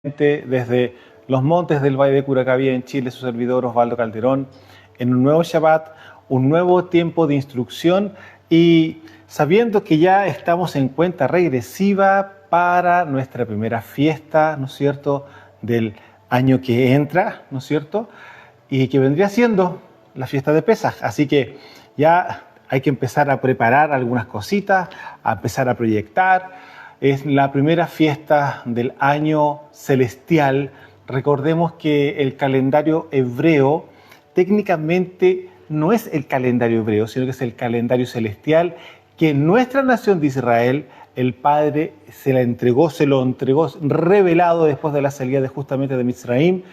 Desde los montes del Valle de Curacaví en Chile, su servidor Osvaldo Calderón, en un nuevo Shabbat, un nuevo tiempo de instrucción y sabiendo que ya estamos en cuenta regresiva para nuestra primera fiesta, ¿no es cierto?, del año que entra, ¿no es cierto?, y que vendría siendo la fiesta de Pesaj. Así que ya hay que empezar a preparar algunas cositas, a empezar a proyectar. Es la primera fiesta del año celestial. Recordemos que el calendario hebreo técnicamente no es el calendario hebreo, sino que es el calendario celestial que nuestra nación de Israel, el Padre se lo entregó revelado después de la salida justamente de Mitzraim,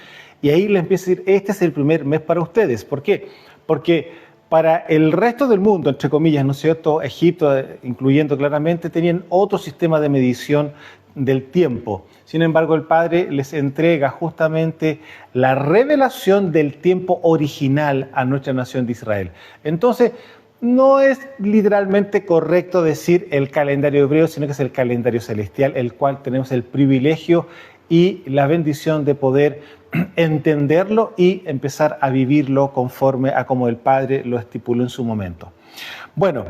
y ahí le empieza a decir, este es el primer mes para ustedes. ¿Por qué? Porque para el resto del mundo, entre comillas, ¿no es cierto?, Egipto, incluyendo claramente, tenían otro sistema de medición del tiempo. Sin embargo, el Padre les entrega justamente la revelación del tiempo original a nuestra nación de Israel. Entonces, no es literalmente correcto decir el calendario hebreo, sino que es el calendario celestial, el cual tenemos el privilegio y la bendición de poder entenderlo y empezar a vivirlo conforme a como el Padre lo estipuló en su momento. Bueno,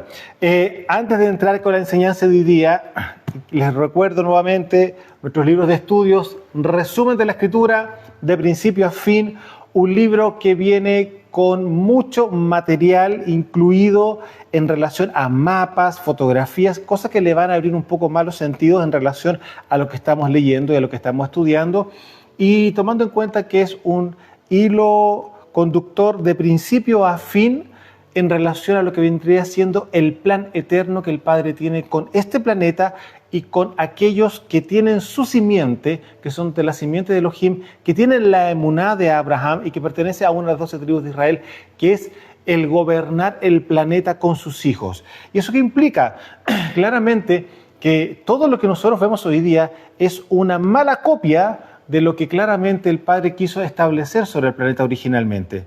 antes de entrar con la enseñanza de hoy día, les recuerdo nuevamente nuestros libros de estudios, resumen de la Escritura, de principio a fin, un libro que viene con mucho material incluido en relación a mapas, fotografías, cosas que le van a abrir un poco más los sentidos en relación a lo que estamos leyendo y a lo que estamos estudiando, y tomando en cuenta que es un hilo conductor de principio a fin en relación a lo que vendría siendo el plan eterno que el Padre tiene con este planeta y con aquellos que tienen su simiente, que son de la simiente de Elohim, que tienen la emuná de Abraham y que pertenece a una de las 12 tribus de Israel, que es el gobernar el planeta con sus hijos. ¿Y eso qué implica? Claramente que todo lo que nosotros vemos hoy día es una mala copia de lo que claramente el Padre quiso establecer sobre el planeta originalmente.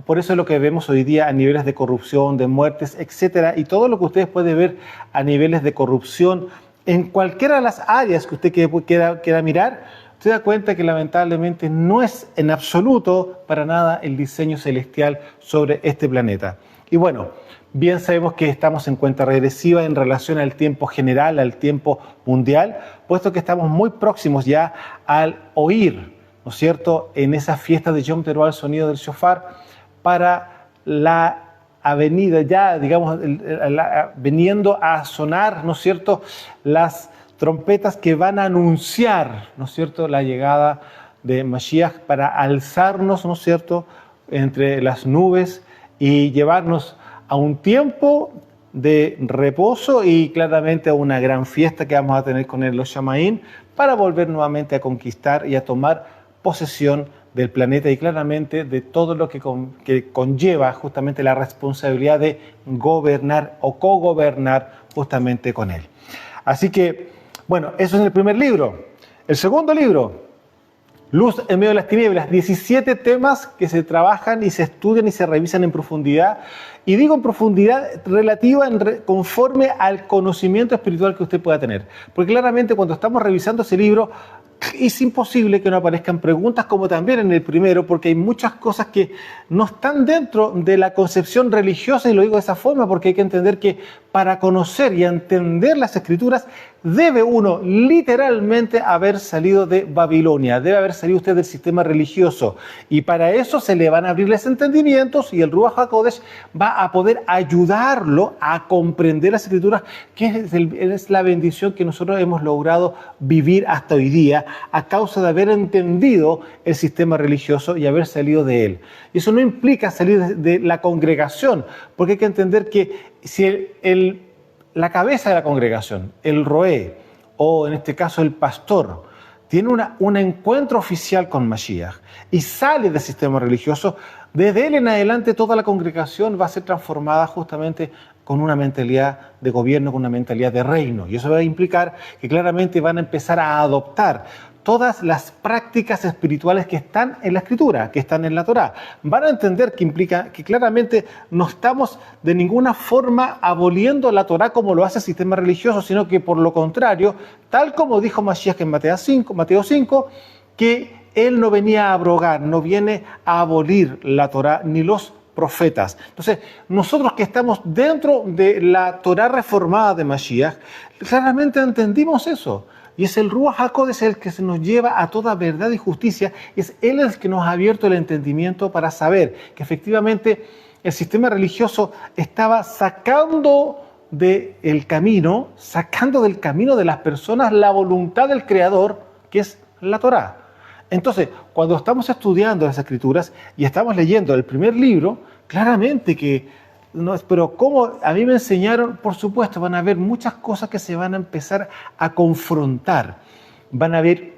Por eso es lo que vemos hoy día a niveles de corrupción, de muertes, etcétera, y todo lo que ustedes pueden ver a niveles de corrupción en cualquiera de las áreas que usted quiera mirar, se da cuenta que lamentablemente no es en absoluto para nada el diseño celestial sobre este planeta. Y bueno, bien sabemos que estamos en cuenta regresiva en relación al tiempo general, al tiempo mundial, puesto que estamos muy próximos ya al oír, ¿no es cierto?, en esa fiesta de Yom Teruah, el sonido del shofar, para la avenida, ya digamos, veniendo a sonar, ¿no es cierto?, las trompetas que van a anunciar, ¿no es cierto?, la llegada de Mashiach para alzarnos, ¿no es cierto?, entre las nubes y llevarnos a un tiempo de reposo y claramente a una gran fiesta que vamos a tener con los Shamaín para volver nuevamente a conquistar y a tomar posesión del planeta y claramente de todo lo que conlleva justamente la responsabilidad de gobernar o cogobernar justamente con él. Así que, bueno, eso es el primer libro. El segundo libro, Luz en medio de las tinieblas, 17 temas que se trabajan y se estudian y se revisan en profundidad. Y digo en profundidad relativa conforme al conocimiento espiritual que usted pueda tener. Porque claramente cuando estamos revisando ese libro es imposible que no aparezcan preguntas como también en el primero, porque hay muchas cosas que no están dentro de la concepción religiosa, y lo digo de esa forma porque hay que entender que para conocer y entender las Escrituras debe uno literalmente haber salido de Babilonia, debe haber salido usted del sistema religioso, y para eso se le van a abrir los entendimientos y el Ruach HaKodesh va a poder ayudarlo a comprender las Escrituras, que es la bendición que nosotros hemos logrado vivir hasta hoy día a causa de haber entendido el sistema religioso y haber salido de él. Y eso no implica salir de la congregación, porque hay que entender que si la cabeza de la congregación, el roé, o en este caso el pastor, tiene un encuentro oficial con Mashiach y sale del sistema religioso, desde él en adelante toda la congregación va a ser transformada justamente con una mentalidad de gobierno, con una mentalidad de reino. Y eso va a implicar que claramente van a empezar a adoptar todas las prácticas espirituales que están en la Escritura, que están en la Torá. Van a entender que implica que claramente no estamos de ninguna forma aboliendo la Torá como lo hace el sistema religioso, sino que por lo contrario, tal como dijo Mashiach en Mateo 5, que Él no venía a abrogar, no viene a abolir la Torá ni los profetas. Entonces, nosotros que estamos dentro de la Torá reformada de Mashiach, claramente entendimos eso. Y es el Ruach HaKodesh el que se nos lleva a toda verdad y justicia. Es Él el que nos ha abierto el entendimiento para saber que efectivamente el sistema religioso estaba sacando del camino de las personas la voluntad del Creador, que es la Torá. Entonces, cuando estamos estudiando las Escrituras y estamos leyendo el primer libro, claramente que, no, pero como a mí me enseñaron, por supuesto, van a haber muchas cosas que se van a empezar a confrontar. Van a haber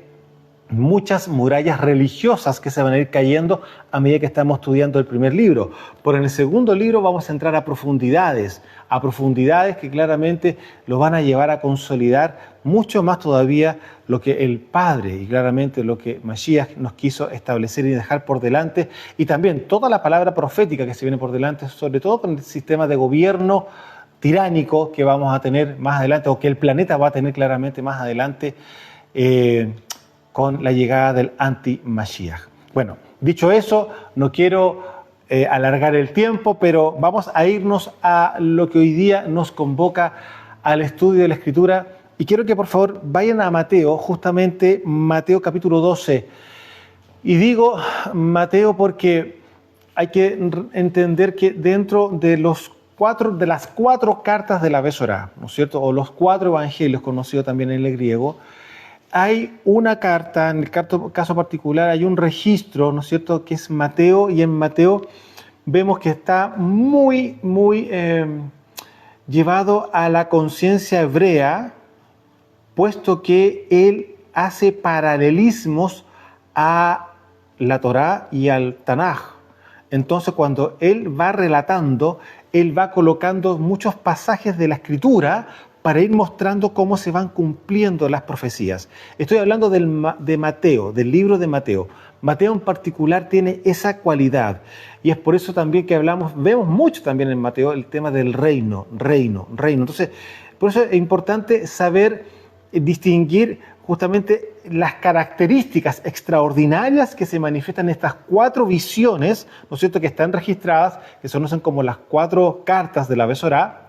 muchas murallas religiosas que se van a ir cayendo a medida que estamos estudiando el primer libro. Pero en el segundo libro vamos a entrar a profundidades que claramente lo van a llevar a consolidar mucho más todavía lo que el Padre y claramente lo que Mashiach nos quiso establecer y dejar por delante, y también toda la palabra profética que se viene por delante, sobre todo con el sistema de gobierno tiránico que vamos a tener más adelante, o que el planeta va a tener claramente más adelante, con la llegada del anti-Mashiach. Bueno, dicho eso, no quiero alargar el tiempo, pero vamos a irnos a lo que hoy día nos convoca al estudio de la Escritura, y quiero que por favor vayan a Mateo, justamente Mateo capítulo 12. Y digo Mateo porque hay que entender que dentro de las cuatro cartas de la Besorá, ¿no es cierto?, o los 4 evangelios conocidos también en el griego, hay una carta, en el caso particular hay un registro, ¿no es cierto?, que es Mateo, y en Mateo vemos que está muy llevado a la conciencia hebrea, puesto que él hace paralelismos a la Torá y al Tanaj. Entonces, cuando él va relatando, él va colocando muchos pasajes de la Escritura para ir mostrando cómo se van cumpliendo las profecías. Estoy hablando de Mateo, del libro de Mateo. Mateo en particular tiene esa cualidad, y es por eso también que vemos mucho también en Mateo el tema del reino. Entonces, por eso es importante saber distinguir justamente las características extraordinarias que se manifiestan en estas 4 visiones, ¿no es cierto?, que están registradas, que se conocen como las 4 cartas de la Besorá,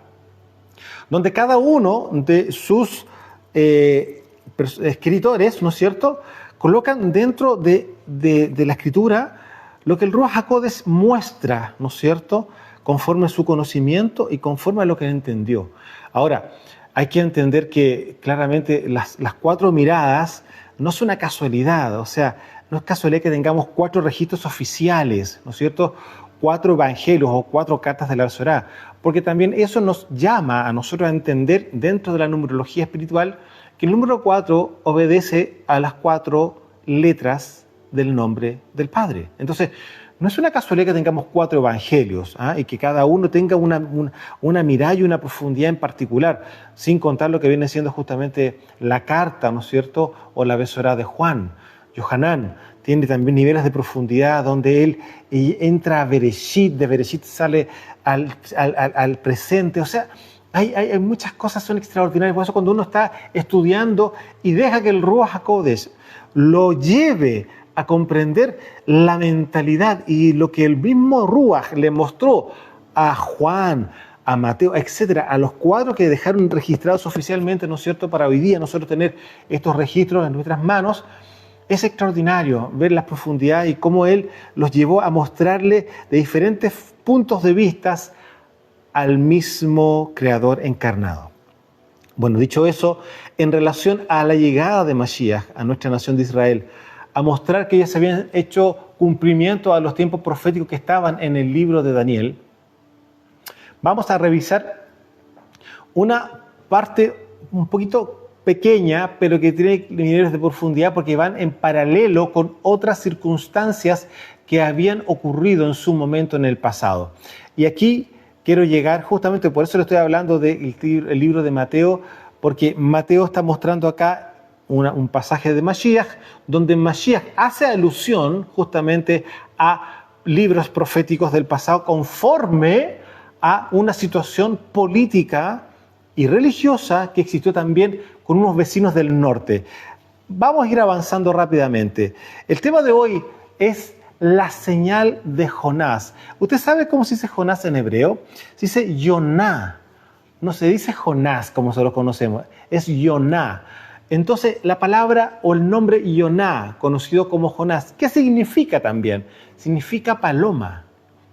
donde cada uno de sus escritores, ¿no es cierto?, colocan dentro de la Escritura lo que el Ruach HaKodesh muestra, ¿no es cierto?, conforme a su conocimiento y conforme a lo que él entendió. Ahora, hay que entender que claramente las 4 miradas no son una casualidad, o sea, no es casualidad que tengamos 4 registros oficiales, ¿no es cierto?, 4 evangelios o 4 cartas de la Besorá, porque también eso nos llama a nosotros a entender dentro de la numerología espiritual que el número 4 obedece a las 4 letras del nombre del Padre. Entonces, no es una casualidad que tengamos 4 evangelios y que cada uno tenga una mirada y una profundidad en particular, sin contar lo que viene siendo justamente la carta, ¿no es cierto?, o la Besorá de Juan. Yohanan tiene también niveles de profundidad donde él entra a Bereshit, de Bereshit sale al presente, o sea, hay muchas cosas que son extraordinarias. Por eso cuando uno está estudiando y deja que el Ruach HaKodesh lo lleve a comprender la mentalidad y lo que el mismo Ruach le mostró a Juan, a Mateo, etcétera, a los 4 que dejaron registrados oficialmente, ¿no es cierto?, para hoy día nosotros tener estos registros en nuestras manos. Es extraordinario ver las profundidades y cómo él los llevó a mostrarle de diferentes puntos de vista al mismo Creador encarnado. Bueno, dicho eso, en relación a la llegada de Mashiach a nuestra nación de Israel, a mostrar que ya se habían hecho cumplimiento a los tiempos proféticos que estaban en el libro de Daniel, vamos a revisar una parte un poquito pequeña, pero que tiene niveles de profundidad porque van en paralelo con otras circunstancias que habían ocurrido en su momento en el pasado. Y aquí quiero llegar, justamente por eso le estoy hablando del libro de Mateo, porque Mateo está mostrando acá un pasaje de Mashiach, donde Mashiach hace alusión justamente a libros proféticos del pasado conforme a una situación política y religiosa que existió también con unos vecinos del norte. vamos a ir avanzando rápidamente. El tema de hoy es la señal de Jonás. ¿Usted sabe cómo se dice Jonás en hebreo? Se dice Yoná. No se dice Jonás como se lo conocemos, es Yoná. Entonces, la palabra o el nombre Yoná, conocido como Jonás, ¿qué significa también? Significa paloma.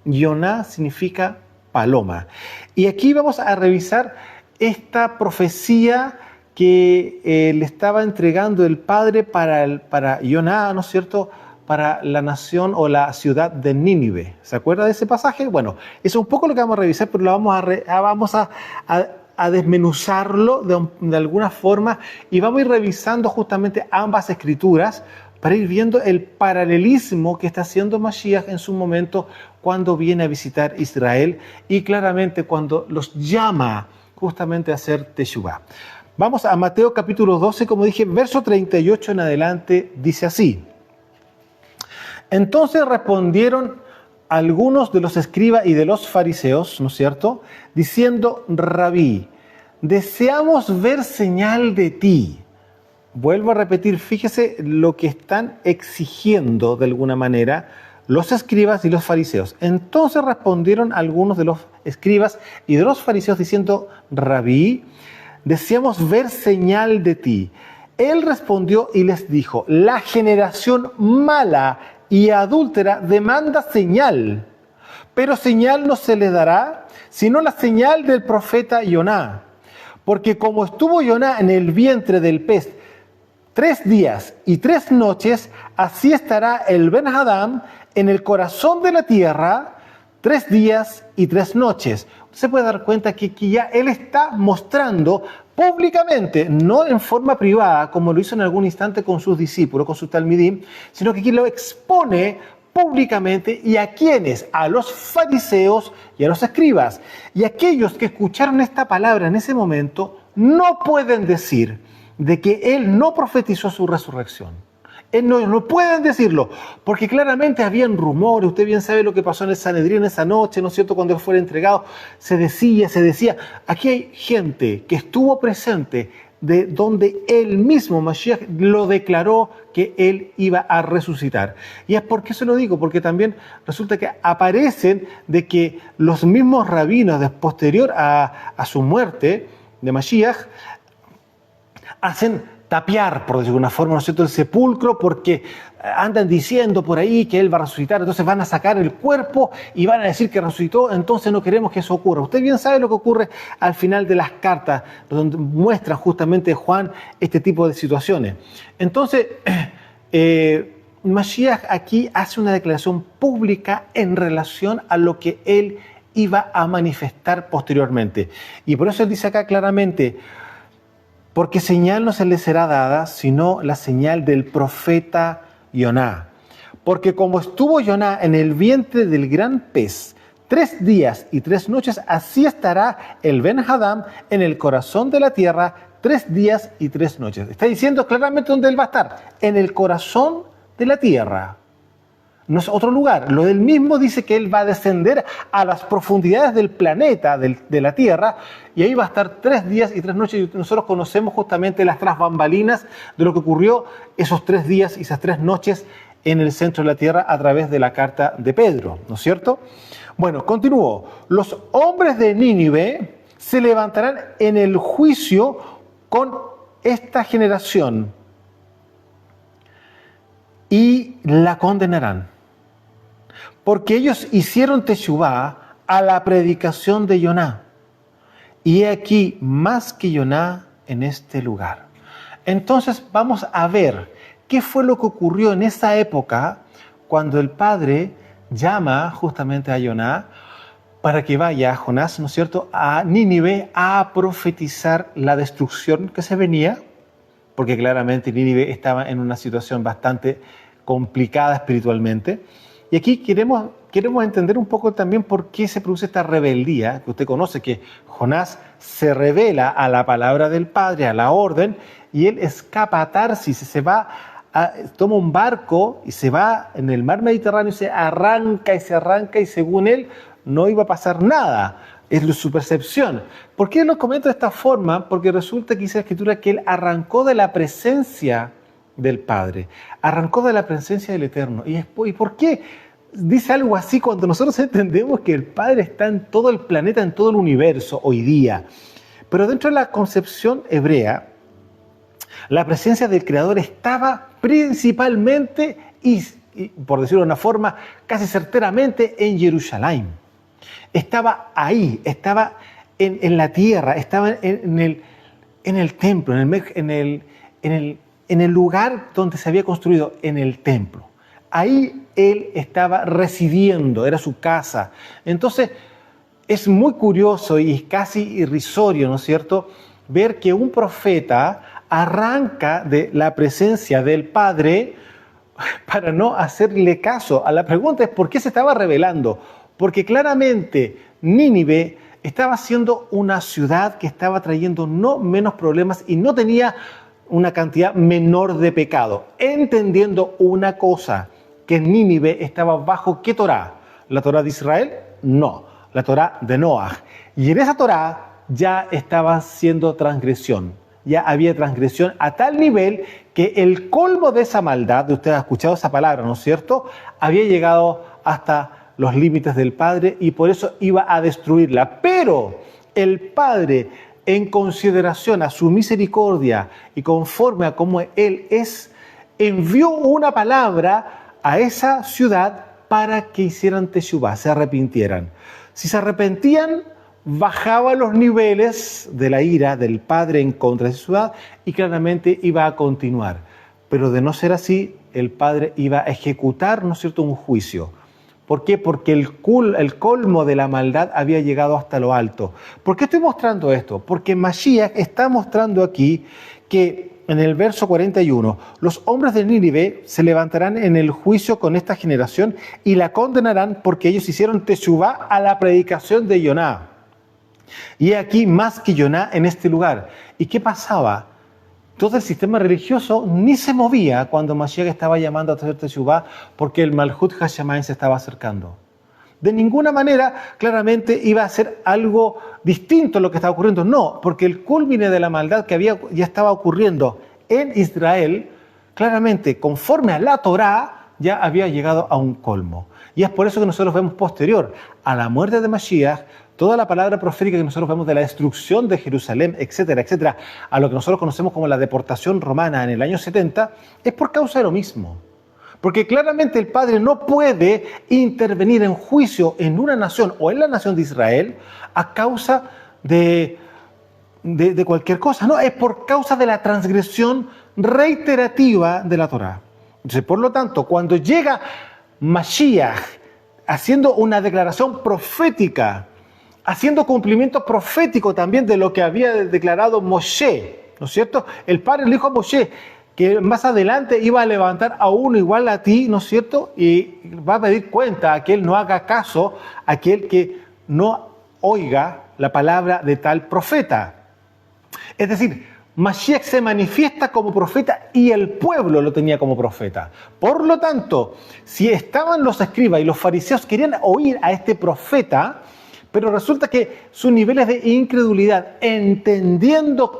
Yoná significa paloma. Y aquí vamos a revisar esta profecía que le estaba entregando el Padre para Yoná, ¿no es cierto?, para la nación o la ciudad de Nínive. ¿Se acuerda de ese pasaje? Bueno, eso es un poco lo que vamos a revisar, pero lo vamos a desmenuzarlo de alguna forma y vamos a ir revisando justamente ambas escrituras para ir viendo el paralelismo que está haciendo Mashiach en su momento cuando viene a visitar Israel y claramente cuando los llama justamente a hacer Teshuvah. Vamos a Mateo capítulo 12, como dije, verso 38 en adelante, dice así. Entonces respondieron algunos de los escribas y de los fariseos, ¿no es cierto?, diciendo, Rabí, deseamos ver señal de ti. Vuelvo a repetir, fíjese lo que están exigiendo de alguna manera los escribas y los fariseos. Entonces respondieron algunos de los escribas y de los fariseos diciendo, Rabí, deseamos ver señal de ti. Él respondió y les dijo, la generación mala y adúltera demanda señal, pero señal no se le dará, sino la señal del profeta Yoná. Porque como estuvo Yoná en el vientre del pez 3 días y 3 noches, así estará el Ben-Hadad en el corazón de la tierra 3 días y 3 noches. Usted se puede dar cuenta que ya él está mostrando públicamente, no en forma privada, como lo hizo en algún instante con sus discípulos, con sus talmidim, sino que aquí lo expone públicamente. ¿Y a quiénes? A los fariseos y a los escribas. Y aquellos que escucharon esta palabra en ese momento no pueden decir de que él no profetizó su resurrección. No pueden decirlo, porque claramente habían rumores. Usted bien sabe lo que pasó en el Sanedrín esa noche, ¿no es cierto?, cuando él fue entregado, se decía. Aquí hay gente que estuvo presente de donde él mismo, Mashiach, lo declaró que él iba a resucitar. ¿Y es por qué se lo digo? Porque también resulta que aparecen de que los mismos rabinos, posterior a su muerte de Mashiach, hacen tapiar, por decirlo de una forma, ¿no es cierto?, el sepulcro, porque andan diciendo por ahí que él va a resucitar, entonces van a sacar el cuerpo y van a decir que resucitó, entonces no queremos que eso ocurra. Usted bien sabe lo que ocurre al final de las cartas, donde muestra justamente Juan este tipo de situaciones. Entonces, Mashiach aquí hace una declaración pública en relación a lo que él iba a manifestar posteriormente. Y por eso él dice acá claramente, porque señal no se le será dada, sino la señal del profeta Yoná. Porque como estuvo Yoná en el vientre del gran pez 3 días y 3 noches, así estará el Ben-Hadad en el corazón de la tierra 3 días y 3 noches. Está diciendo claramente dónde él va a estar, en el corazón de la tierra. No es otro lugar. Lo del mismo dice que él va a descender a las profundidades del planeta, de la Tierra, y ahí va a estar 3 días y 3 noches. Y nosotros conocemos justamente las tras bambalinas de lo que ocurrió esos 3 días y esas 3 noches en el centro de la Tierra a través de la carta de Pedro, ¿no es cierto? Bueno, continúo. Los hombres de Nínive se levantarán en el juicio con esta generación y la condenarán. Porque ellos hicieron Teshuvah a la predicación de Yoná. Y he aquí más que Yoná en este lugar. Entonces vamos a ver qué fue lo que ocurrió en esa época cuando el Padre llama justamente a Yoná para que vaya a Jonás, ¿no es cierto?, a Nínive a profetizar la destrucción que se venía, porque claramente Nínive estaba en una situación bastante complicada espiritualmente. Y aquí queremos entender un poco también por qué se produce esta rebeldía, que usted conoce, que Jonás se revela a la palabra del Padre, a la orden, y él escapa a Tarsis, toma un barco y se va en el mar Mediterráneo y se arranca y según él no iba a pasar nada. Es su percepción. ¿Por qué lo comento de esta forma? Porque resulta que dice la Escritura que él arrancó de la presencia del Padre. Arrancó de la presencia del Eterno. ¿Y por qué dice algo así cuando nosotros entendemos que el Padre está en todo el planeta, en todo el universo hoy día? Pero dentro de la concepción hebrea, la presencia del Creador estaba principalmente y por decirlo de una forma, casi certeramente en Jerusalén. Estaba ahí, estaba en la tierra, estaba en el templo, en el lugar donde se había construido, en el templo. Ahí él estaba residiendo, era su casa. Entonces, es muy curioso y casi irrisorio, ¿no es cierto?, ver que un profeta arranca de la presencia del Padre para no hacerle caso. A la pregunta es ¿por qué se estaba rebelando? Porque claramente Nínive estaba siendo una ciudad que estaba trayendo no menos problemas y no tenía una cantidad menor de pecado. Entendiendo una cosa, que Nínive estaba bajo ¿qué Torá? ¿La Torá de Israel? No, la Torá de Noaj. Y en esa Torá ya estaba siendo transgresión. Ya había transgresión a tal nivel que el colmo de esa maldad, usted ha escuchado esa palabra, ¿no es cierto?, había llegado hasta los límites del Padre y por eso iba a destruirla. Pero el Padre, en consideración a su misericordia y conforme a cómo Él es, envió una palabra a esa ciudad para que hicieran teshuvá, se arrepintieran. Si se arrepentían, bajaba los niveles de la ira del Padre en contra de esa ciudad y claramente iba a continuar. Pero de no ser así, el Padre iba a ejecutar, ¿no es cierto?, un juicio. ¿Por qué? Porque el colmo de la maldad había llegado hasta lo alto. ¿Por qué estoy mostrando esto? Porque Mashiach está mostrando aquí que en el verso 41, los hombres de Nínive se levantarán en el juicio con esta generación y la condenarán porque ellos hicieron teshuvá a la predicación de Yoná. Y aquí más que Yoná en este lugar. ¿Y qué pasaba? Todo el sistema religioso ni se movía cuando Mashiach estaba llamando a hacer teshuvá porque el Malhut Hashamayim se estaba acercando. De ninguna manera, claramente, iba a ser algo distinto a lo que estaba ocurriendo. No, porque el culmine de la maldad que ya estaba ocurriendo en Israel, claramente, conforme a la Torá, ya había llegado a un colmo. Y es por eso que nosotros vemos posterior a la muerte de Mashiach, toda la palabra profética que nosotros vemos de la destrucción de Jerusalén, etcétera, etcétera, a lo que nosotros conocemos como la deportación romana en el año 70, es por causa de lo mismo. Porque claramente el Padre no puede intervenir en juicio en una nación o en la nación de Israel a causa de cualquier cosa. No, es por causa de la transgresión reiterativa de la Torá. Entonces, por lo tanto, cuando llega Mashiach haciendo una declaración profética, haciendo cumplimiento profético también de lo que había declarado Moshe, ¿no es cierto? El Padre le dijo a Moshe que más adelante iba a levantar a uno igual a ti, ¿no es cierto? Y va a pedir cuenta a aquel no haga caso, a aquel que no oiga la palabra de tal profeta. Es decir, Mashiach se manifiesta como profeta y el pueblo lo tenía como profeta. Por lo tanto, si estaban los escribas y los fariseos querían oír a este profeta, pero resulta que sus niveles de incredulidad, entendiendo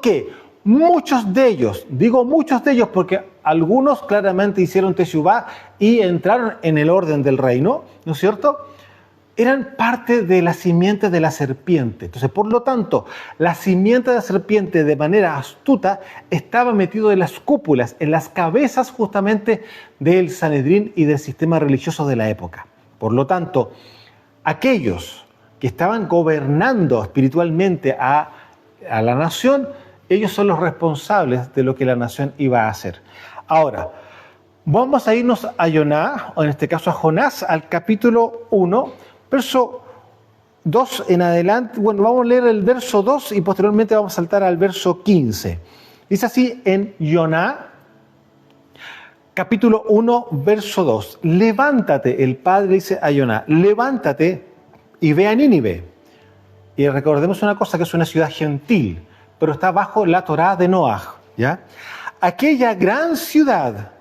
que muchos de ellos, digo muchos de ellos porque algunos claramente hicieron teshuvá y entraron en el orden del reino, ¿no es cierto?, eran parte de la simiente de la serpiente. Entonces, por lo tanto, la simiente de la serpiente de manera astuta estaba metido en las cúpulas, en las cabezas justamente del Sanedrín y del sistema religioso de la época. Por lo tanto, aquellos que estaban gobernando espiritualmente a la nación, ellos son los responsables de lo que la nación iba a hacer. Ahora, vamos a irnos a Yoná, o en este caso a Jonás, al capítulo 1, verso 2 en adelante. Bueno, vamos a leer el verso 2 y posteriormente vamos a saltar al verso 15. Dice así en Yoná, capítulo 1, verso 2. Levántate, el Padre dice a Yoná, levántate y ve a Nínive. Y recordemos una cosa, que es una ciudad gentil, pero está bajo la Torá de Noaj, ¿ya? Aquella gran ciudad,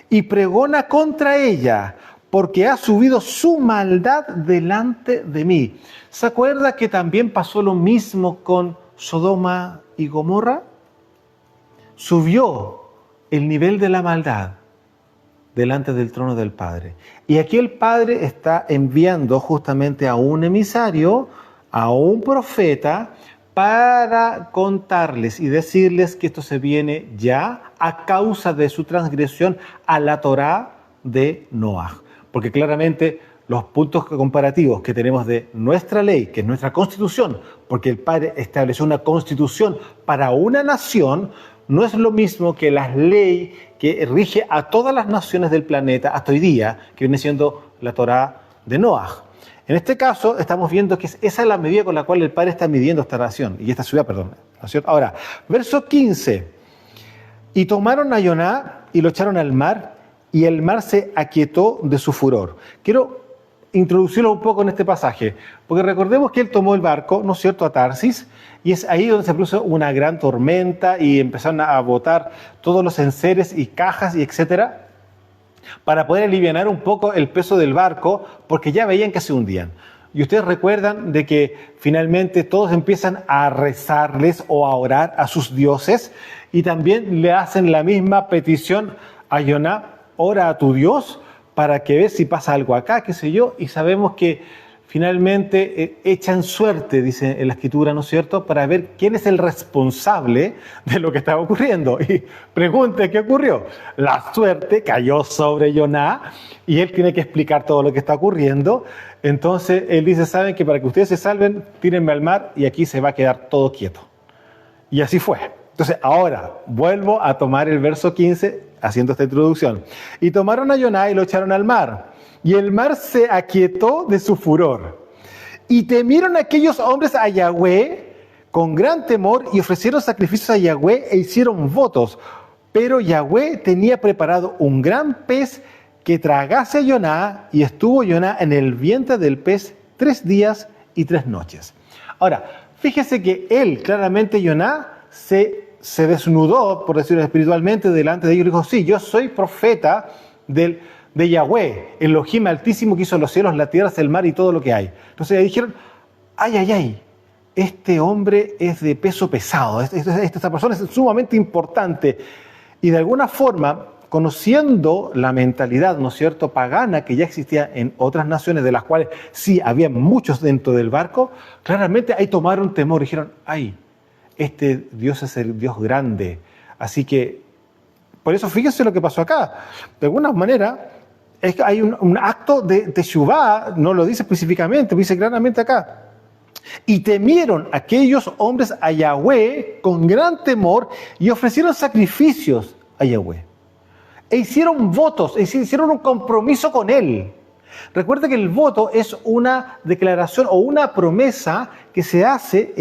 y pregona contra ella, porque ha subido su maldad delante de mí. ¿Se acuerda que también pasó lo mismo con Sodoma y Gomorra? subió el nivel de la maldad delante del trono del Padre. Y aquí el Padre está enviando justamente a un emisario, a un profeta, para contarles y decirles que esto se viene ya a causa de su transgresión a la Torá de Noaj. Porque claramente los puntos comparativos que tenemos de nuestra ley, que es nuestra constitución, porque el Padre estableció una constitución para una nación, no es lo mismo que la ley que rige a todas las naciones del planeta hasta hoy día, que viene siendo la Torá de Noaj. En este caso, estamos viendo que esa es la medida con la cual el Padre está midiendo esta nación, y esta ciudad, perdón. ¿No es cierto? Ahora, verso 15. Y tomaron a Yoná y lo echaron al mar, y el mar se aquietó de su furor. Quiero introducirlo un poco en este pasaje, porque recordemos que él tomó el barco, ¿no es cierto?, a Tarsis, y es ahí donde se produjo una gran tormenta y empezaron a botar todos los enseres y cajas y etcétera, para poder alivianar un poco el peso del barco, porque ya veían que se hundían. Y ustedes recuerdan de que finalmente todos empiezan a rezarles o a orar a sus dioses, y también le hacen la misma petición a Yoná: ora a tu Dios para que veas si pasa algo acá, qué sé yo, y sabemos que finalmente echan suerte, dice en la Escritura, ¿no es cierto?, para ver quién es el responsable de lo que estaba ocurriendo. Y pregunte, ¿qué ocurrió? La suerte cayó sobre Yoná y él tiene que explicar todo lo que está ocurriendo. Entonces él dice: saben que para que ustedes se salven, tírenme al mar y aquí se va a quedar todo quieto. Y así fue. Entonces ahora vuelvo a tomar el verso 15 haciendo esta introducción. Y tomaron a Yoná y lo echaron al mar. Y el mar se aquietó de su furor. Y temieron aquellos hombres a Yahweh con gran temor y ofrecieron sacrificios a Yahweh e hicieron votos. Pero Yahweh tenía preparado un gran pez que tragase a Yoná, y estuvo Yoná en el vientre del pez 3 días y 3 noches. Ahora, fíjese que él, claramente Yoná, se desnudó, por decirlo espiritualmente, delante de ellos y dijo: sí, yo soy profeta de Yahweh, el Elohim altísimo que hizo los cielos, la tierra, el mar y todo lo que hay. Entonces ahí dijeron: ay, este hombre es de peso pesado, esta persona es sumamente importante. Y de alguna forma, conociendo la mentalidad, ¿no es cierto?, pagana que ya existía en otras naciones, de las cuales sí había muchos dentro del barco, claramente ahí tomaron temor y dijeron: ay, este Dios es el Dios grande. Así que, por eso fíjense lo que pasó acá. De alguna manera, es que hay un acto de teshuvá, no lo dice específicamente, dice claramente acá. Y temieron aquellos hombres a Yahweh con gran temor y ofrecieron sacrificios a Yahweh. E hicieron votos, hicieron un compromiso con él. Recuerda que el voto es una declaración o una promesa que se hace,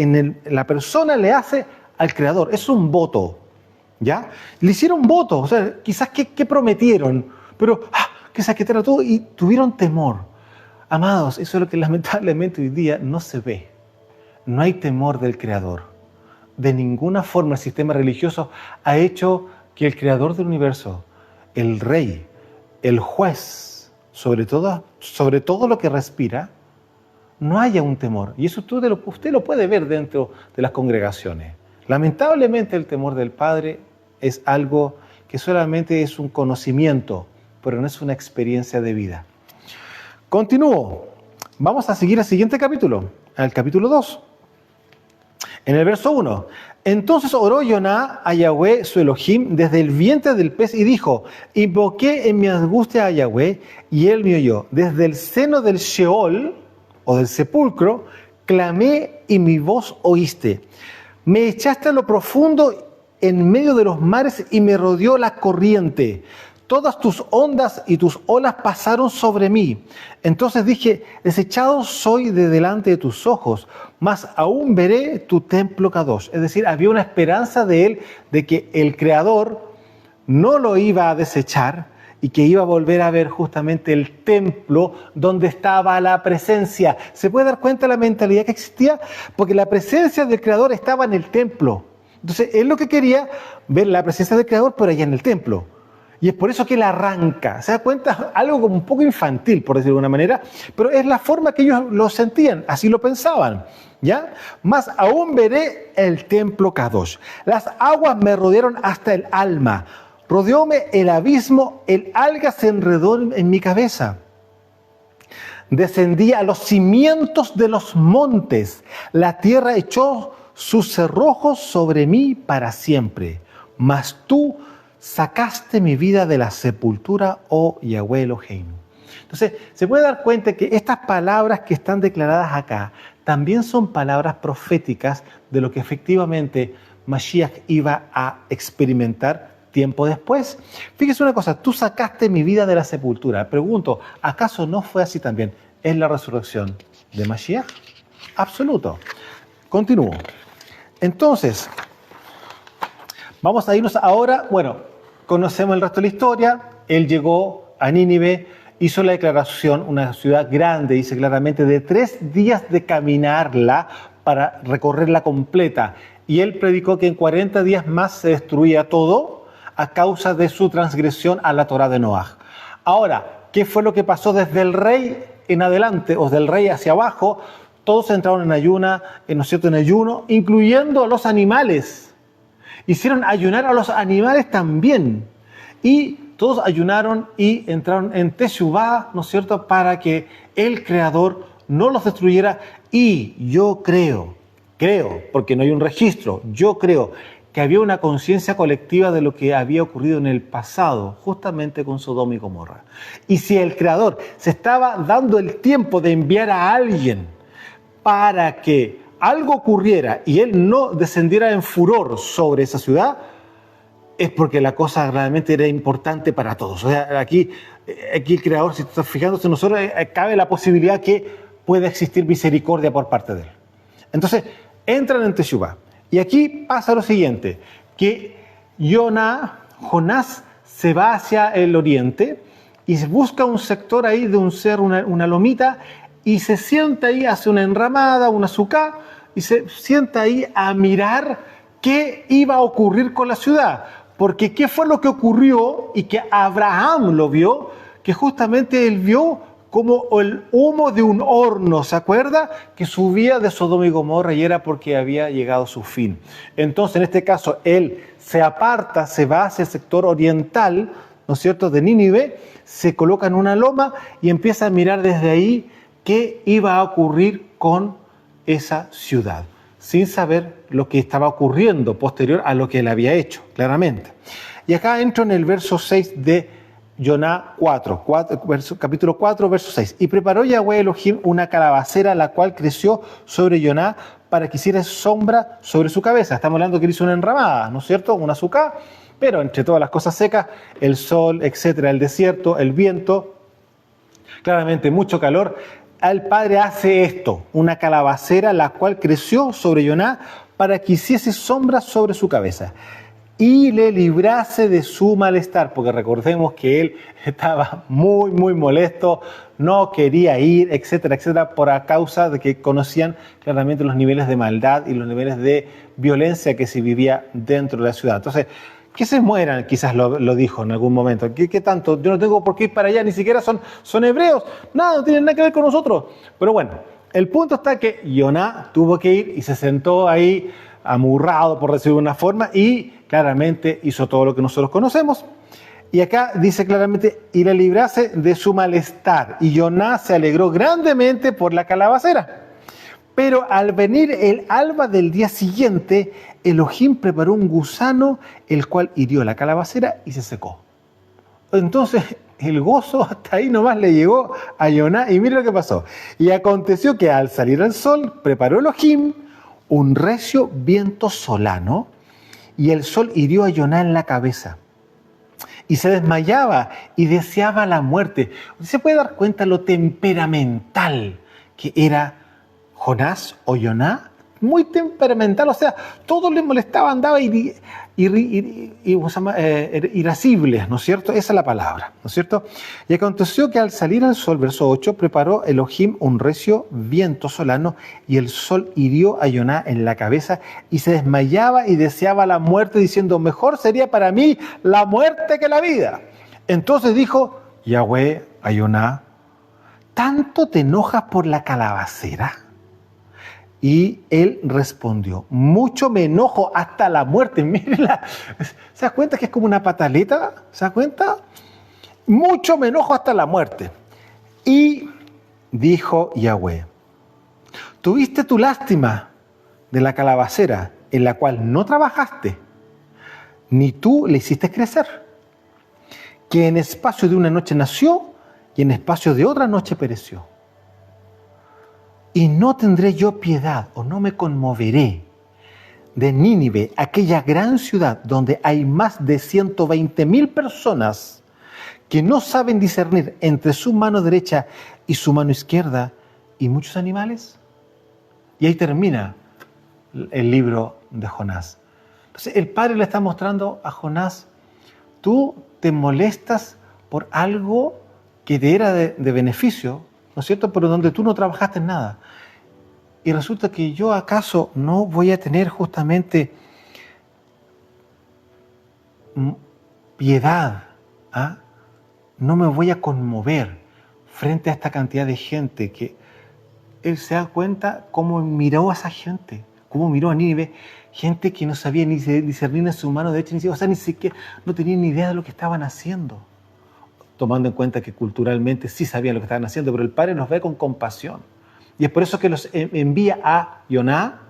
la persona le hace al Creador. Es un voto, ¿ya? Le hicieron voto, o sea, quizás ¿qué prometieron? Pero que se aquietara todo y tuvieron temor. Amados, eso es lo que lamentablemente hoy día no se ve. No hay temor del Creador. De ninguna forma el sistema religioso ha hecho que el Creador del universo, el Rey, el Juez, sobre todo lo que respira, no haya un temor. Y eso usted lo puede ver dentro de las congregaciones. Lamentablemente el temor del Padre es algo que solamente es un conocimiento, pero no es una experiencia de vida. Continúo. Vamos a seguir al siguiente capítulo, al capítulo 2. En el verso 1. Entonces oró Yoná a Yahweh su Elohim desde el vientre del pez y dijo: invoqué en mi angustia a Yahweh y él me oyó. Desde el seno del Sheol o del sepulcro clamé y mi voz oíste. Me echaste a lo profundo en medio de los mares y me rodeó la corriente. Todas tus ondas y tus olas pasaron sobre mí. Entonces dije: desechado soy de delante de tus ojos, mas aún veré tu templo Kadosh. Es decir, había una esperanza de él, de que el Creador no lo iba a desechar y que iba a volver a ver justamente el templo donde estaba la presencia. ¿Se puede dar cuenta de la mentalidad que existía? Porque la presencia del Creador estaba en el templo. Entonces, él lo que quería, ver la presencia del Creador, pero allá en el templo. Y es por eso que él arranca. ¿Se da cuenta? Algo como un poco infantil, por decirlo de alguna manera, pero es la forma que ellos lo sentían, así lo pensaban. ¿Ya? Más aún veré el templo Kadosh. Las aguas me rodearon hasta el alma. Rodeóme el abismo, el alga se enredó en mi cabeza. Descendí a los cimientos de los montes. La tierra echó sus cerrojos sobre mí para siempre. Mas tú sacaste mi vida de la sepultura, oh Yahweh Elohim. Entonces, se puede dar cuenta que estas palabras que están declaradas acá también son palabras proféticas de lo que efectivamente Mashiach iba a experimentar tiempo después. Fíjese una cosa, tú sacaste mi vida de la sepultura. Pregunto, ¿acaso no fue así también? ¿Es la resurrección de Mashiach? Absoluto. Continúo. Entonces, vamos a irnos ahora, bueno, conocemos el resto de la historia. Él llegó a Nínive, hizo la declaración, una ciudad grande, dice claramente, de 3 días de caminarla para recorrerla completa. Y él predicó que en 40 días más se destruía todo a causa de su transgresión a la Torá de Noaj. Ahora, ¿qué fue lo que pasó desde el rey en adelante, o del rey hacia abajo? Todos entraron en ayuna, ¿no es cierto?, en ayuno, incluyendo a los animales. Hicieron ayunar a los animales también. Y todos ayunaron y entraron en Teshuvá, ¿no es cierto?, para que el Creador no los destruyera. Y yo creo, porque no hay un registro, yo creo que había una conciencia colectiva de lo que había ocurrido en el pasado, justamente con Sodoma y Gomorra. Y si el Creador se estaba dando el tiempo de enviar a alguien para que algo ocurriera y él no descendiera en furor sobre esa ciudad, es porque la cosa realmente era importante para todos. O sea, aquí el Creador, si estás fijándose en nosotros, cabe la posibilidad que pueda existir misericordia por parte de él. Entonces, entran en Teshuvá. Y aquí pasa lo siguiente, que Jonás se va hacia el oriente y busca un sector ahí de un cerro, una lomita, y se sienta ahí, hace una enramada, una sucá, y se sienta ahí a mirar qué iba a ocurrir con la ciudad. Porque qué fue lo que ocurrió y que Abraham lo vio, que justamente él vio como el humo de un horno, ¿se acuerda? Que subía de Sodoma y Gomorra y era porque había llegado su fin. Entonces, en este caso, él se aparta, se va hacia el sector oriental, ¿no es cierto?, de Nínive, se coloca en una loma y empieza a mirar desde ahí qué iba a ocurrir con esa ciudad, sin saber lo que estaba ocurriendo posterior a lo que él había hecho, claramente. Y acá entro en el verso 6 de Joná 4, capítulo 4, verso 6. Y preparó Yahweh Elohim una calabacera, la cual creció sobre Joná para que hiciera sombra sobre su cabeza. Estamos hablando que él hizo una enramada, ¿no es cierto? Una azúcar, pero entre todas las cosas secas, el sol, etcétera, el desierto, el viento, claramente mucho calor. El Padre hace esto, una calabacera, la cual creció sobre Joná para que hiciese sombra sobre su cabeza y le librase de su malestar, porque recordemos que él estaba muy, muy molesto, no quería ir, etcétera, etcétera, por a causa de que conocían claramente los niveles de maldad y los niveles de violencia que se vivía dentro de la ciudad. Entonces, que se mueran, quizás lo dijo en algún momento. ¿Qué tanto? Yo no tengo por qué ir para allá, ni siquiera son hebreos, nada, no tienen nada que ver con nosotros. Pero bueno, el punto está que Joná tuvo que ir y se sentó ahí amurrado, por decirlo de una forma, y claramente hizo todo lo que nosotros conocemos. Y acá dice claramente, y le librase de su malestar. Y Joná se alegró grandemente por la calabacera. Pero al venir el alba del día siguiente, Elohim preparó un gusano, el cual hirió la calabacera y se secó. Entonces el gozo hasta ahí nomás le llegó a Joná, y mira lo que pasó. Y aconteció que al salir el sol, preparó Elohim un recio viento solano, y el sol hirió a Joná en la cabeza. Y se desmayaba y deseaba la muerte. Usted se puede dar cuenta lo temperamental que era Jonás o Joná, muy temperamental, o sea, todo le molestaba, andaba irascible, ¿no es cierto? Esa es la palabra, ¿no es cierto? Y aconteció que al salir el sol, verso 8, preparó Elohim un recio viento solano y el sol hirió a Yoná en la cabeza y se desmayaba y deseaba la muerte diciendo, mejor sería para mí la muerte que la vida. Entonces dijo Yahweh a Yoná, ¿tanto te enojas por la calabacera? Y él respondió, mucho me enojo hasta la muerte. Mírenla, ¿se da cuenta que es como una pataleta? ¿Se da cuenta? Mucho me enojo hasta la muerte. Y dijo Yahweh, tuviste tu lástima de la calabacera en la cual no trabajaste, ni tú le hiciste crecer, que en espacio de una noche nació y en espacio de otra noche pereció. Y no tendré yo piedad o no me conmoveré de Nínive, aquella gran ciudad donde hay más de 120,000 personas que no saben discernir entre su mano derecha y su mano izquierda y muchos animales. Y ahí termina el libro de Jonás. Entonces el Padre le está mostrando a Jonás, tú te molestas por algo que te era de beneficio, ¿no es cierto? Pero donde tú no trabajaste en nada. Y resulta que yo acaso no voy a tener justamente piedad, ¿ah? No me voy a conmover frente a esta cantidad de gente que él se da cuenta cómo miró a esa gente, cómo miró a Nínive, gente que no sabía ni discernir en su mano derecha, o sea, ni siquiera no tenía ni idea de lo que estaban haciendo. Tomando en cuenta que culturalmente sí sabían lo que estaban haciendo, pero el Padre nos ve con compasión. Y es por eso que los envía a Yoná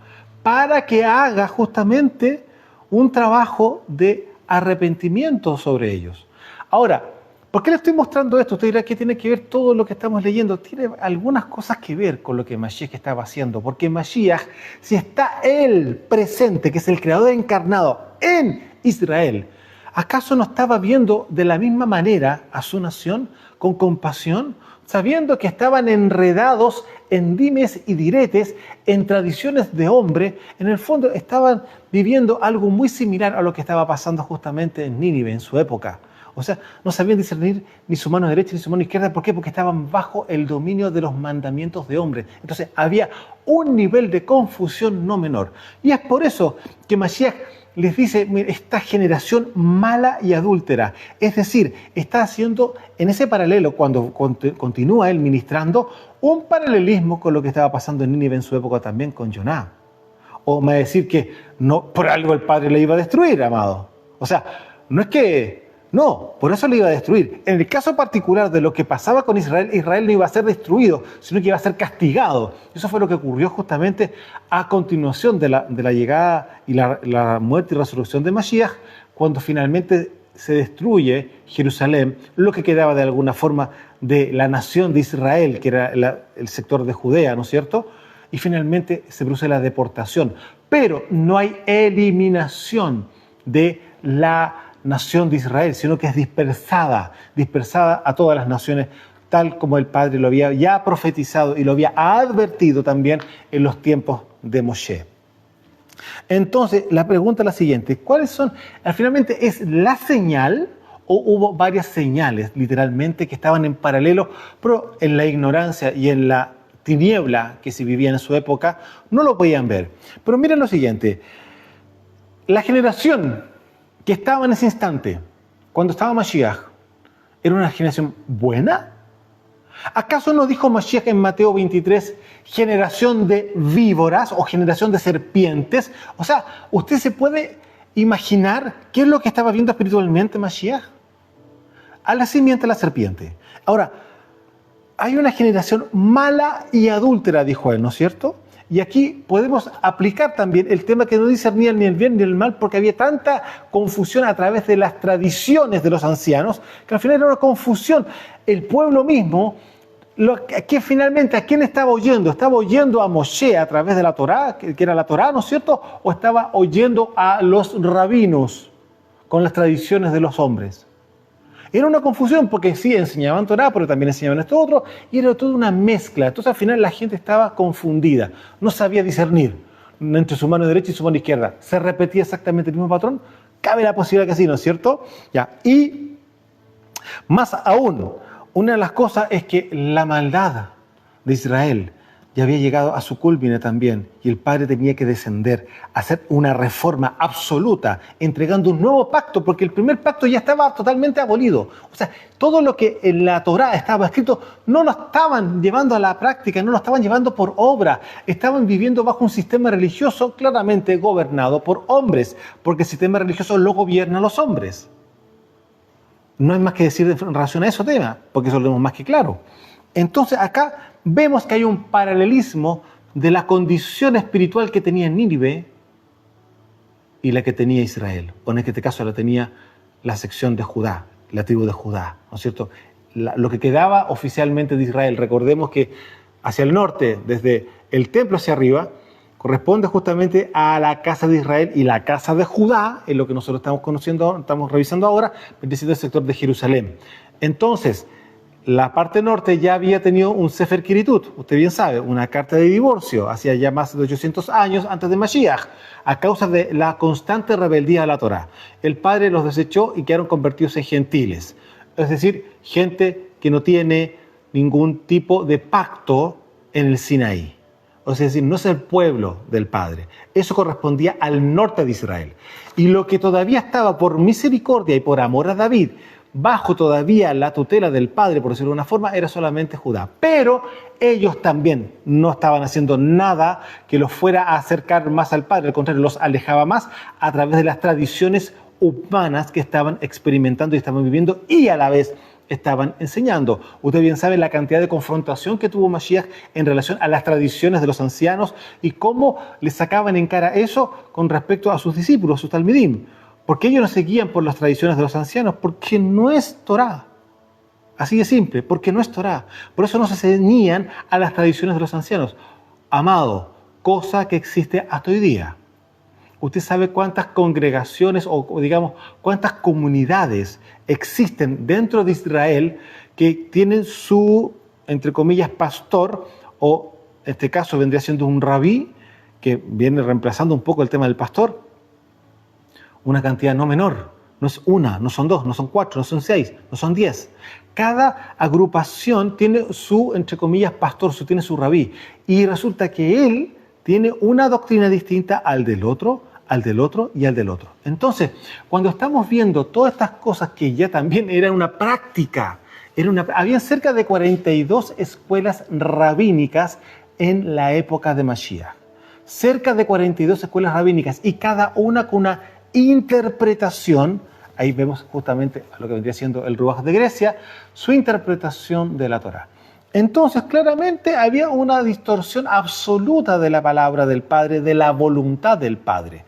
para que haga justamente un trabajo de arrepentimiento sobre ellos. Ahora, ¿por qué le estoy mostrando esto? Usted dirá, ¿qué tiene que ver todo lo que estamos leyendo? Tiene algunas cosas que ver con lo que Mashiach estaba haciendo, porque Mashiach, si está Él presente, que es el Creador encarnado en Israel, ¿acaso no estaba viendo de la misma manera a su nación con compasión, sabiendo que estaban enredados en dimes y diretes, en tradiciones de hombre? En el fondo estaban viviendo algo muy similar a lo que estaba pasando justamente en Nínive en su época. O sea, no sabían discernir ni su mano derecha ni su mano izquierda. ¿Por qué? Porque estaban bajo el dominio de los mandamientos de hombres. Entonces había un nivel de confusión no menor. Y es por eso que Mashiach les dice, esta generación mala y adúltera. Es decir, está haciendo en ese paralelo, cuando continúa él ministrando, un paralelismo con lo que estaba pasando en Nínive en su época también con Yoná. O me va a decir que no, por algo el Padre le iba a destruir, amado. O sea, no es que... No, por eso le iba a destruir. En el caso particular de lo que pasaba con Israel, Israel no iba a ser destruido, sino que iba a ser castigado. Eso fue lo que ocurrió justamente a continuación de la llegada y la muerte y resurrección de Mashiach, cuando finalmente se destruye Jerusalén, lo que quedaba de alguna forma de la nación de Israel, que era el sector de Judea, ¿no es cierto? Y finalmente se produce la deportación. Pero no hay eliminación de la nación de Israel, sino que es dispersada a todas las naciones, tal como el Padre lo había ya profetizado y lo había advertido también en los tiempos de Moshe. Entonces, la pregunta es la siguiente: ¿cuáles son? Finalmente, ¿es la señal o hubo varias señales, literalmente, que estaban en paralelo, pero en la ignorancia y en la tiniebla que se vivía en su época no lo podían ver? Pero miren lo siguiente: la generación que estaba en ese instante, cuando estaba Mashiach, ¿era una generación buena? ¿Acaso no dijo Mashiach en Mateo 23, generación de víboras o generación de serpientes? O sea, ¿usted se puede imaginar qué es lo que estaba viendo espiritualmente Mashiach? A la simiente de la serpiente. Ahora, hay una generación mala y adúltera, dijo él, ¿no es cierto? Y aquí podemos aplicar también el tema que no discernían ni el bien ni el mal, porque había tanta confusión a través de las tradiciones de los ancianos, que al final era una confusión. El pueblo mismo, que finalmente, ¿a quién estaba oyendo? ¿Estaba oyendo a Moshe a través de la Torá, que era la Torá, ¿no es cierto? ¿O estaba oyendo a los rabinos con las tradiciones de los hombres? Era una confusión porque sí enseñaban Torá, pero también enseñaban esto otro, y era toda una mezcla. Entonces al final la gente estaba confundida, no sabía discernir. entre su mano derecha y su mano izquierda. ¿Se repetía exactamente el mismo patrón? Cabe la posibilidad que sí, ¿no es cierto? Ya. Y más aún, una de las cosas es que la maldad de Israel ya había llegado a su culmine también, y el Padre tenía que descender, hacer una reforma absoluta, entregando un nuevo pacto, porque el primer pacto ya estaba totalmente abolido. O sea, todo lo que en la Torá estaba escrito no lo estaban llevando a la práctica, no lo estaban llevando por obra, estaban viviendo bajo un sistema religioso claramente gobernado por hombres, porque el sistema religioso lo gobiernan los hombres. No hay más que decir en relación a ese tema, porque eso lo tenemos más que claro. Entonces acá vemos que hay un paralelismo de la condición espiritual que tenía Nínive y la que tenía Israel, o en este caso la tenía la sección de Judá, la tribu de Judá, ¿no es cierto? Lo que quedaba oficialmente de Israel, recordemos que hacia el norte, desde el templo hacia arriba, corresponde justamente a la casa de Israel, y la casa de Judá, en lo que nosotros estamos conociendo, estamos revisando ahora, es el sector de Jerusalén. Entonces, la parte norte ya había tenido un Sefer Kiritut, usted bien sabe, una carta de divorcio, hacía ya más de 800 años antes de Mashiach, a causa de la constante rebeldía a la Torá. El Padre los desechó y quedaron convertidos en gentiles, es decir, gente que no tiene ningún tipo de pacto en el Sinaí. Es decir, no es el pueblo del Padre. Eso correspondía al norte de Israel. Y lo que todavía estaba por misericordia y por amor a David, bajo todavía la tutela del Padre, por decirlo de una forma, era solamente Judá. Pero ellos también no estaban haciendo nada que los fuera a acercar más al Padre. Al contrario, los alejaba más a través de las tradiciones humanas que estaban experimentando y estaban viviendo, y a la vez estaban enseñando. Usted bien sabe la cantidad de confrontación que tuvo Mashiach en relación a las tradiciones de los ancianos y cómo les sacaban en cara eso con respecto a sus discípulos, sus talmidim. ¿Por qué ellos no se guían por las tradiciones de los ancianos? Porque no es Torá. Así de simple, porque no es Torá. Por eso no se ceñían a las tradiciones de los ancianos. Amado, cosa que existe hasta hoy día. Usted sabe cuántas congregaciones o digamos cuántas comunidades existen dentro de Israel que tienen su, entre comillas, pastor, o en este caso vendría siendo un rabí, que viene reemplazando un poco el tema del pastor. Una cantidad no menor, no es una, no son dos, no son cuatro, no son 6, no son 10. Cada agrupación tiene su, entre comillas, pastor, tiene su rabí, y resulta que él tiene una doctrina distinta al del otro, al del otro y al del otro. Entonces, cuando estamos viendo todas estas cosas que ya también eran una práctica, había cerca de 42 escuelas rabínicas en la época de Mashiach. Cerca de 42 escuelas rabínicas, y cada una con una interpretación. Ahí vemos justamente lo que vendría siendo el Ruach de Grecia, su interpretación de la Torá. Entonces, claramente había una distorsión absoluta de la palabra del Padre, de la voluntad del Padre.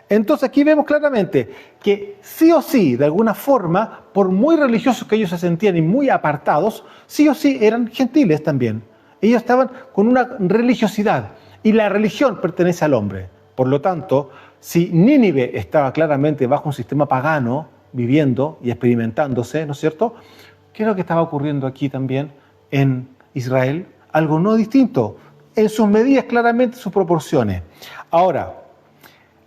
Entonces, aquí vemos claramente que sí o sí, de alguna forma, por muy religiosos que ellos se sentían y muy apartados, sí o sí eran gentiles también. Ellos estaban con una religiosidad, y la religión pertenece al hombre. Por lo tanto, si Nínive estaba claramente bajo un sistema pagano, viviendo y experimentándose, ¿no es cierto? ¿Qué es lo que estaba ocurriendo aquí también en Israel? Algo no distinto, en sus medidas claramente, sus proporciones. Ahora,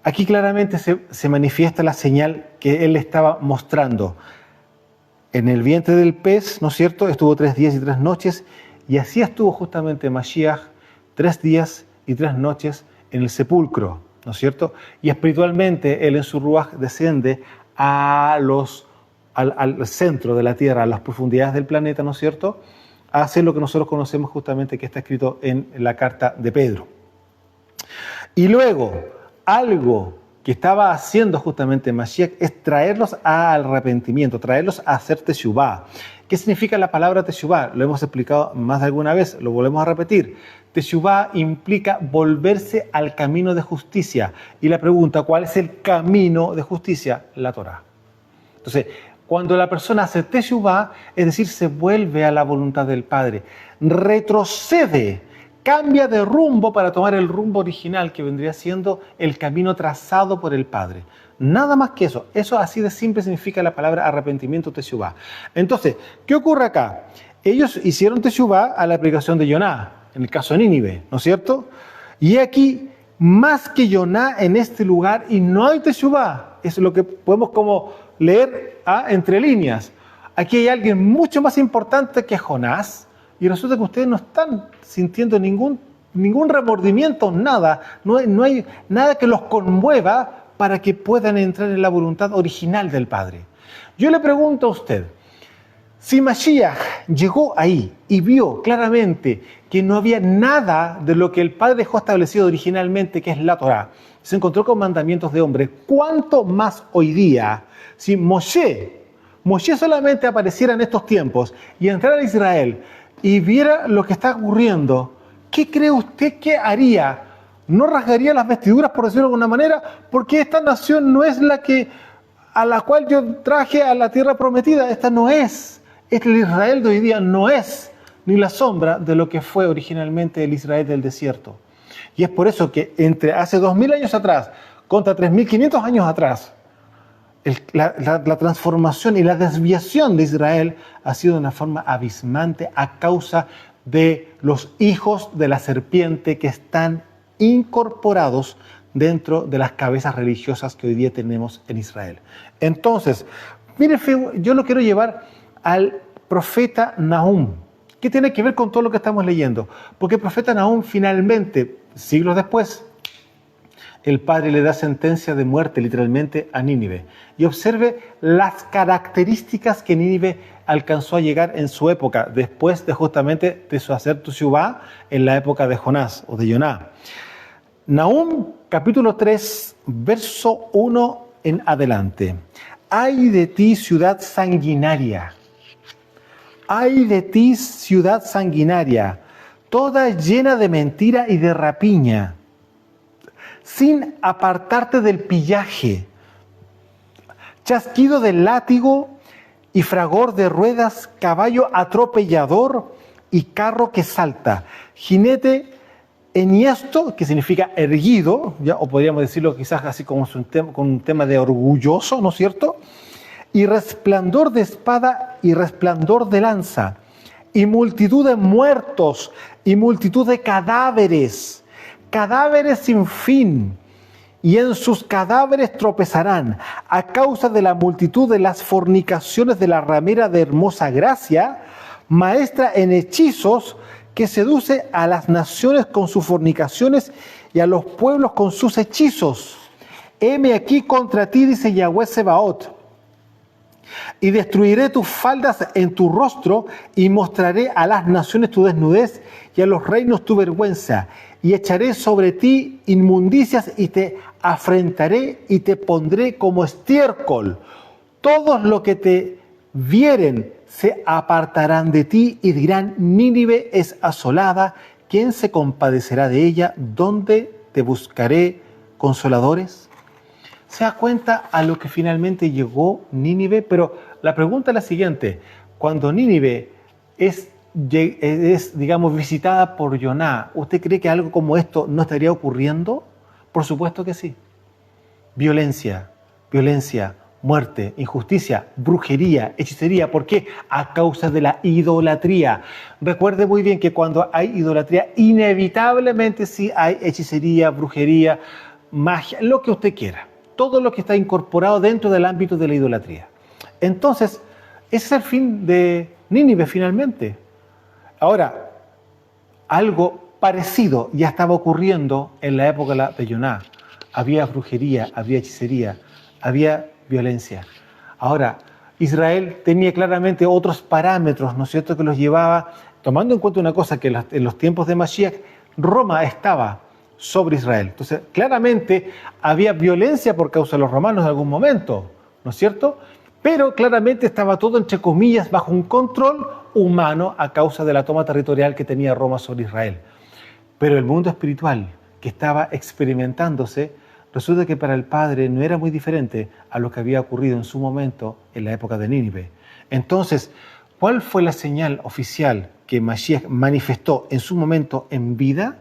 aquí claramente se manifiesta la señal que él estaba mostrando. En el vientre del pez, ¿no es cierto?, estuvo 3 días y 3 noches, y así estuvo justamente Mashiach 3 días y 3 noches en el sepulcro, ¿no es cierto? Y espiritualmente él en su Ruach desciende al centro de la tierra, a las profundidades del planeta, ¿no es cierto?, a hacer lo que nosotros conocemos justamente, que está escrito en la carta de Pedro. Y luego, algo que estaba haciendo justamente Mashiach es traerlos al arrepentimiento, traerlos a hacer teshuvá. ¿Qué significa la palabra teshuvá? Lo hemos explicado más de alguna vez, lo volvemos a repetir. Teshuvá implica volverse al camino de justicia. Y la pregunta, ¿cuál es el camino de justicia? La Torá. Entonces, cuando la persona hace teshuvá, es decir, se vuelve a la voluntad del Padre, retrocede, cambia de rumbo para tomar el rumbo original, que vendría siendo el camino trazado por el Padre. Nada más que eso. Eso así de simple significa la palabra arrepentimiento, teshuvá. Entonces, ¿qué ocurre acá? Ellos hicieron teshuvá a la aplicación de Yoná, en el caso de Nínive, ¿no es cierto? Y aquí más que Yoná en este lugar y no hay Teshuvá. Eso es lo que podemos como leer entre líneas. Aquí hay alguien mucho más importante que Jonás y resulta que ustedes no están sintiendo ningún remordimiento, nada. No hay nada que los conmueva para que puedan entrar en la voluntad original del Padre. Yo le pregunto a usted, si Mashiach llegó ahí y vio claramente que no había nada de lo que el Padre dejó establecido originalmente, que es la Torá, se encontró con mandamientos de hombres, ¿cuánto más hoy día, si Moshe solamente apareciera en estos tiempos y entrara a Israel y viera lo que está ocurriendo, ¿qué cree usted que haría? ¿No rasgaría las vestiduras, por decirlo de alguna manera? Porque esta nación no es a la cual yo traje a la tierra prometida. Esta no es. El Israel de hoy día no es ni la sombra de lo que fue originalmente el Israel del desierto. Y es por eso que entre hace 2000 años atrás contra 3500 años atrás, la transformación y la desviación de Israel ha sido de una forma abismante a causa de los hijos de la serpiente que están incorporados dentro de las cabezas religiosas que hoy día tenemos en Israel. Entonces, mire, yo lo quiero llevar al profeta Nahum. ¿Qué tiene que ver con todo lo que estamos leyendo? Porque el profeta Nahum finalmente, siglos después, el Padre le da sentencia de muerte literalmente a Nínive. Y observe las características que Nínive alcanzó a llegar en su época, después de justamente de su hacer Teshuvá en la época de Jonás o de Yoná. Nahum capítulo 3, verso 1 en adelante. Ay de ti, ciudad sanguinaria. Ay de ti, ciudad sanguinaria, toda llena de mentira y de rapiña, sin apartarte del pillaje, chasquido del látigo y fragor de ruedas, caballo atropellador y carro que salta, jinete enhiesto, que significa erguido, ¿ya? O podríamos decirlo quizás así como con un tema de orgulloso, ¿no es cierto? Y resplandor de espada y resplandor de lanza, y multitud de muertos y multitud de cadáveres, cadáveres sin fin, y en sus cadáveres tropezarán a causa de la multitud de las fornicaciones de la ramera de hermosa gracia, maestra en hechizos, que seduce a las naciones con sus fornicaciones y a los pueblos con sus hechizos. Heme aquí contra ti, dice Yahweh Sebaot, y destruiré tus faldas en tu rostro y mostraré a las naciones tu desnudez y a los reinos tu vergüenza, y echaré sobre ti inmundicias y te afrentaré y te pondré como estiércol. Todos los que te vieren se apartarán de ti y dirán: Nínive es asolada, ¿quién se compadecerá de ella? ¿Dónde te buscaré consoladores? Se da cuenta a lo que finalmente llegó Nínive, pero la pregunta es la siguiente: cuando Nínive es digamos, visitada por Yoná, ¿usted cree que algo como esto no estaría ocurriendo? Por supuesto que sí. Violencia, muerte, injusticia, brujería, hechicería. ¿Por qué? A causa de la idolatría. Recuerde muy bien que cuando hay idolatría, inevitablemente sí hay hechicería, brujería, magia, lo que usted quiera. Todo lo que está incorporado dentro del ámbito de la idolatría. Entonces, ese es el fin de Nínive finalmente. Ahora, algo parecido ya estaba ocurriendo en la época de Yoná. Había brujería, había hechicería, había violencia. Ahora, Israel tenía claramente otros parámetros, ¿no es cierto?, que los llevaba, tomando en cuenta una cosa, que en los tiempos de Mashiach, Roma estaba sobre Israel. Entonces, claramente había violencia por causa de los romanos en algún momento, ¿no es cierto? Pero claramente estaba todo, entre comillas, bajo un control humano a causa de la toma territorial que tenía Roma sobre Israel. Pero el mundo espiritual que estaba experimentándose, resulta que para el Padre no era muy diferente a lo que había ocurrido en su momento en la época de Nínive. Entonces, ¿cuál fue la señal oficial que Mashiach manifestó en su momento en vida?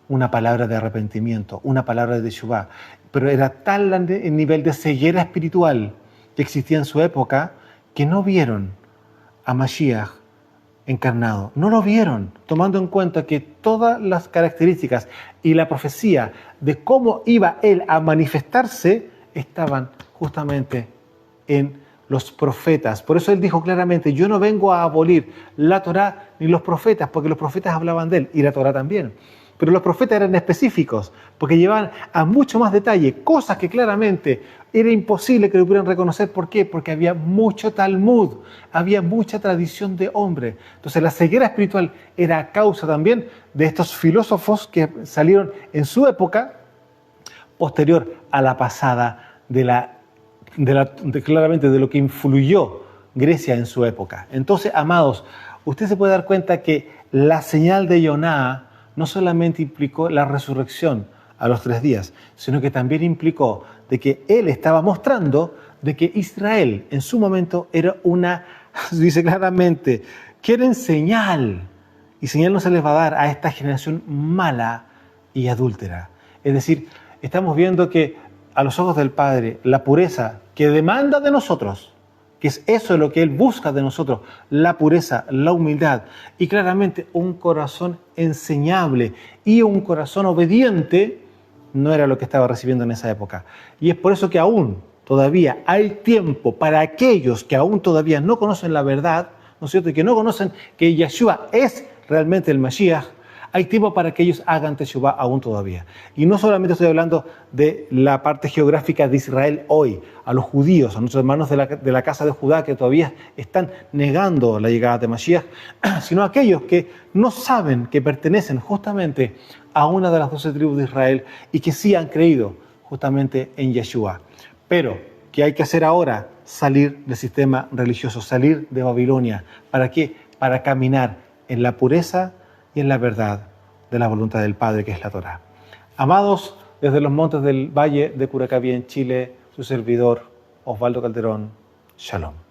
Una palabra de arrepentimiento, una palabra de Teshuvá. Pero era tal el nivel de ceguera espiritual que existía en su época que no vieron a Mashiach encarnado. No lo vieron, tomando en cuenta que todas las características y la profecía de cómo iba Él a manifestarse estaban justamente en los profetas. Por eso Él dijo claramente, yo no vengo a abolir la Torá ni los profetas, porque los profetas hablaban de Él, y la Torá también. Pero los profetas eran específicos, porque llevaban a mucho más detalle, cosas que claramente era imposible que lo pudieran reconocer. ¿Por qué? Porque había mucho Talmud, había mucha tradición de hombre. Entonces la ceguera espiritual era a causa también de estos filósofos que salieron en su época, posterior a la pasada claramente de lo que influyó Grecia en su época. Entonces, amados, usted se puede dar cuenta que la señal de Yoná no solamente implicó la resurrección a los 3 días, sino que también implicó de que él estaba mostrando de que Israel en su momento era dice claramente, quieren señal, y señal no se les va a dar a esta generación mala y adúltera. Es decir, estamos viendo que a los ojos del Padre, la pureza que demanda de nosotros, que es eso lo que Él busca de nosotros, la pureza, la humildad y claramente un corazón enseñable y un corazón obediente, no era lo que estaba recibiendo en esa época. Y es por eso que aún todavía hay tiempo para aquellos que aún todavía no conocen la verdad, ¿no es cierto? Y que no conocen que Yeshua es realmente el Mashiach. Hay tiempo para que ellos hagan Teshuvá aún todavía. Y no solamente estoy hablando de la parte geográfica de Israel hoy, a los judíos, a nuestros hermanos de la casa de Judá que todavía están negando la llegada de Mashiach, sino a aquellos que no saben que pertenecen justamente a una de las 12 tribus de Israel y que sí han creído justamente en Yeshua. Pero, ¿qué hay que hacer ahora? Salir del sistema religioso, salir de Babilonia. ¿Para qué? Para caminar en la pureza y en la verdad de la voluntad del Padre, que es la Torá. Amados, desde los montes del Valle de Curacaví en Chile, su servidor Osvaldo Calderón, Shalom.